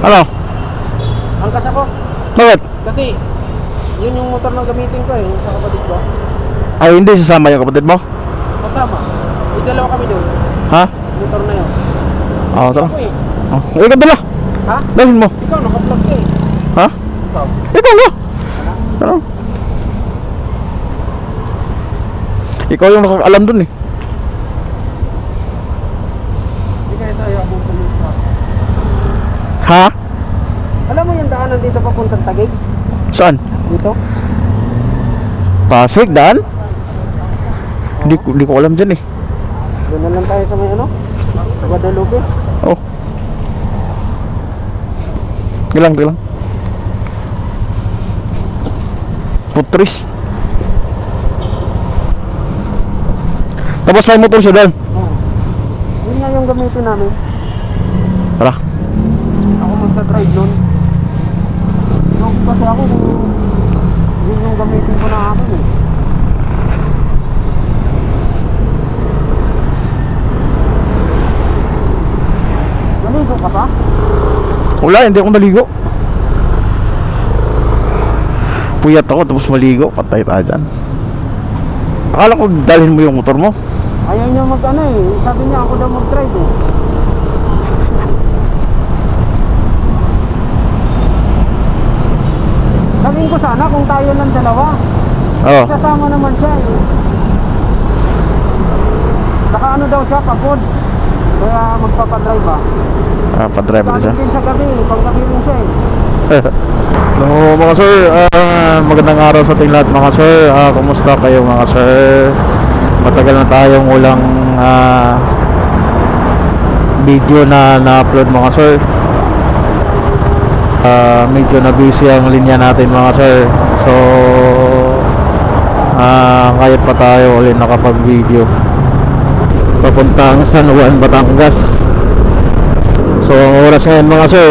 Ano? Angkas ako. Bakit? Kasi, yun yung motor na gamitin ko eh, yung sa kapatid ko. Ay, hindi sasama yung kapatid mo? Kasama. May dalawa kami doon. Ha? Motor na yun. Oo, tara. Ako eh. Oh. Ikaw dala. Ha? Dalhin mo. Ikaw, naka-vlog ka eh. Ha? Ikaw. Ikaw nga. Tara. Ikaw yung nakakaalam dun eh. Hindi kaya tayo ako pumunta. Ha? Alam mo yung daanan dito papuntang Taguig? Saan? Dito? Pasig, daan? Hindi ko alam dyan eh. Doon na lang tayo sa may ano? Guadalupe. Oh. Gilang. Putris. Tapos may motor siya doon. Oo. Yun nga yung gamitin namin. Tara. Ako magta-drive nun. Yung kasi ako, yun yung gamitin ko na akin eh. Naligo ka pa? Wala, hindi ako maligo. Puyat ako tapos maligo. Patay tayo dyan. Akala ko dalhin mo yung motor mo. Ayaw niya mag ano eh. Sabi niya ako daw mag-drive eh. Sabihin ko sana kung tayo lang dalawa. Oo. Kasama naman siya eh. Saka ano daw siya, pagod. Kaya magpapadrive ba? Pa-drive na siya. Sabi din sa gabi, pang gabi rin siya eh. So mga sir, magandang araw sa ating lahat mga sir. Kumusta kayo mga sir? Matagal na tayong walang video na na-upload mga sir. Medyo na busy ang linya natin mga sir. So ngayon pa tayo ulit nakapag-video papuntang San Juan, Batangas. So ang oras ngayon mga sir,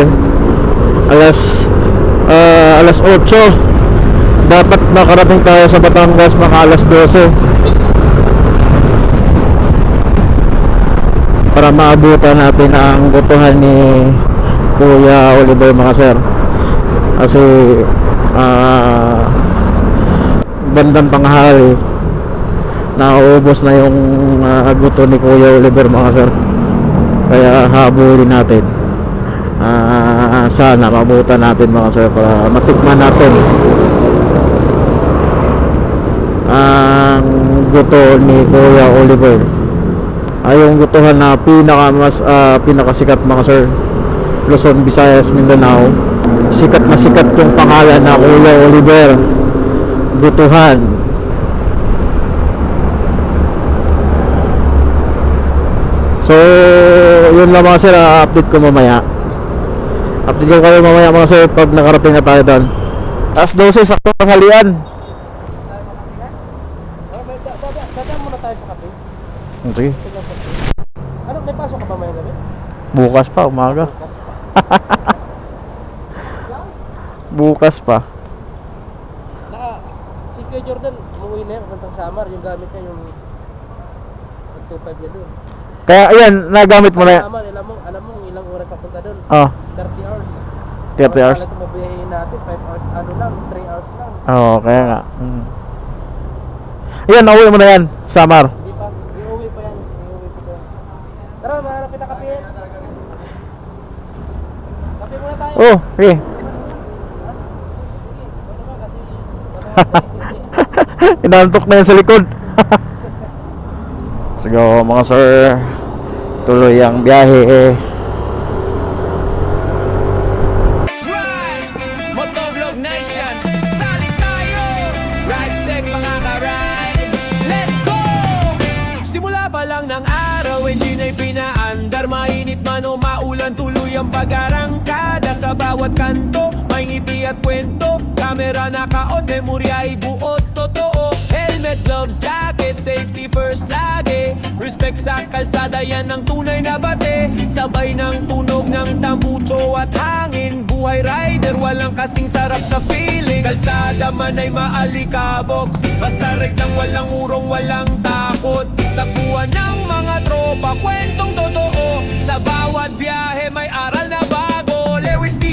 alas 8. Dapat makarating tayo sa Batangas mga alas 12 para maabutan natin ang gutuhan ni Kuya Oliver mga sir. Kasi bandang tanghali nauubos na yung guto ni Kuya Oliver mga sir. Kaya habulin natin. Sana mabutan natin mga sir para matikman natin ang guto ni Kuya Oliver. Ay yung gutuhan na pinakasikat mga sir, Luzon, Visayas, Mindanao. Sikat na sikat yung pangalan na Kuya Oliver Gutuhan. So yun lang mga sir, update ko mamaya. Update ko kayo mamaya mga sir pag nakarating na tayo doon. Alas 12 sakto tanghalian. Dadaan muna tayo sa kape. Okay. Ano, may pasok ka ba may gabi? Bukas pa umaga. Bukas pa. Bukas pa. Si Kuya Jordan, umuwi na yan, puntang Samar, yung gamit niya yung 2.5 niya doon. Kaya ayan, nagamit mo na yan. Samar, alam mo ilang oras papunta doon? Oh, 30 hours. 30 hours. Kung mabiyahin natin, 5 hours, ano lang, 3 hours lang. Oo, kaya nga. Ayan, nauwi mo na yan, Samar. Hindi pa, iuwi pa yan. Tara, mahanap kita kape. Kape muna tayo. Oh, okay. Inantok na yan sa likod. Sige mga sir, tuloy ang biyahe. Motovlog Nation, sali tayo! Ride safe mga ka-ride, let's go! Simula pa lang ng araw, engine ay pinaandar. Mainit man o maulan, tuloy ang pag-arangkada. Sa bawat kanto, may ngiti at kwento. Camera naka-on, memorya ay buot, totoo. Helmet, gloves, jacket, safety first lagi. Respect sa kalsada, yan ang tunay na bate. Sabay ng tunog ng tambucho at hangin. Buhay rider, walang kasing sarap sa feeling. Kalsada man ay maalikabok, basta reglang walang urong, walang takot. Takbuhan ng mga tropa, kwentong totoo. Sa bawat biyahe may aral na bago. Lewis D.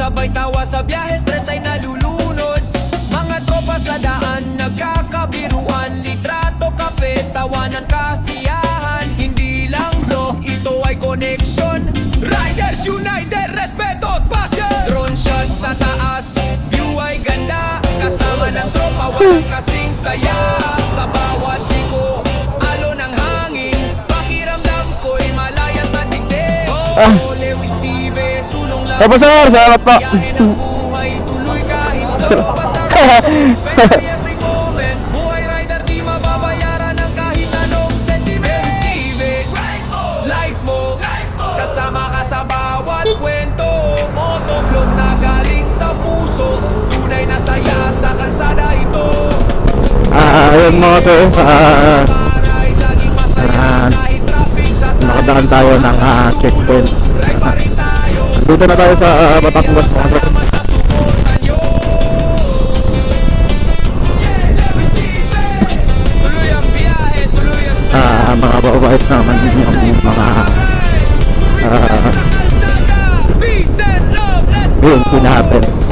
Sabay tawa sa biyahe, stress ay nalulunod. Mga tropa sa daan, nagkakabiruan. Litrato, kape, tawanan, kasiyahan. Hindi lang vlog, ito ay connection. Riders United, respeto at passion. Drone shot sa taas, view ay ganda. Kasama ng tropa, walang kasing saya. Sa bawat liko, alon ng hangin. Pakiramdam ko'y malaya sa digdig. Oh, Lewis TV, sulong lang. Opo sir, salamat po. Biyahe ng buhay, tuloy kahit slow. Basta ready every moment. Buhay rider, di mababayaran ng kahit anong sentiment. Steve, life mo, kasama ka sa bawat kwento. Motovlog na galing sa puso, tunay na saya sa kalsada ito. Ayun mga sir, Ride, laging masaya kahit traffic sa nakadaan tayo ng checkpoint. Ride pa rin tayo. Dito na tayo sa Batangas mga sir. Salamat sa suporta nyo. Yeah, Lewis TV. Tuloy ang biyahe, tuloy ang saya. Mga babait naman yung mga Respect sa kalsada. Peace and love, let's yun, go. pinahatin.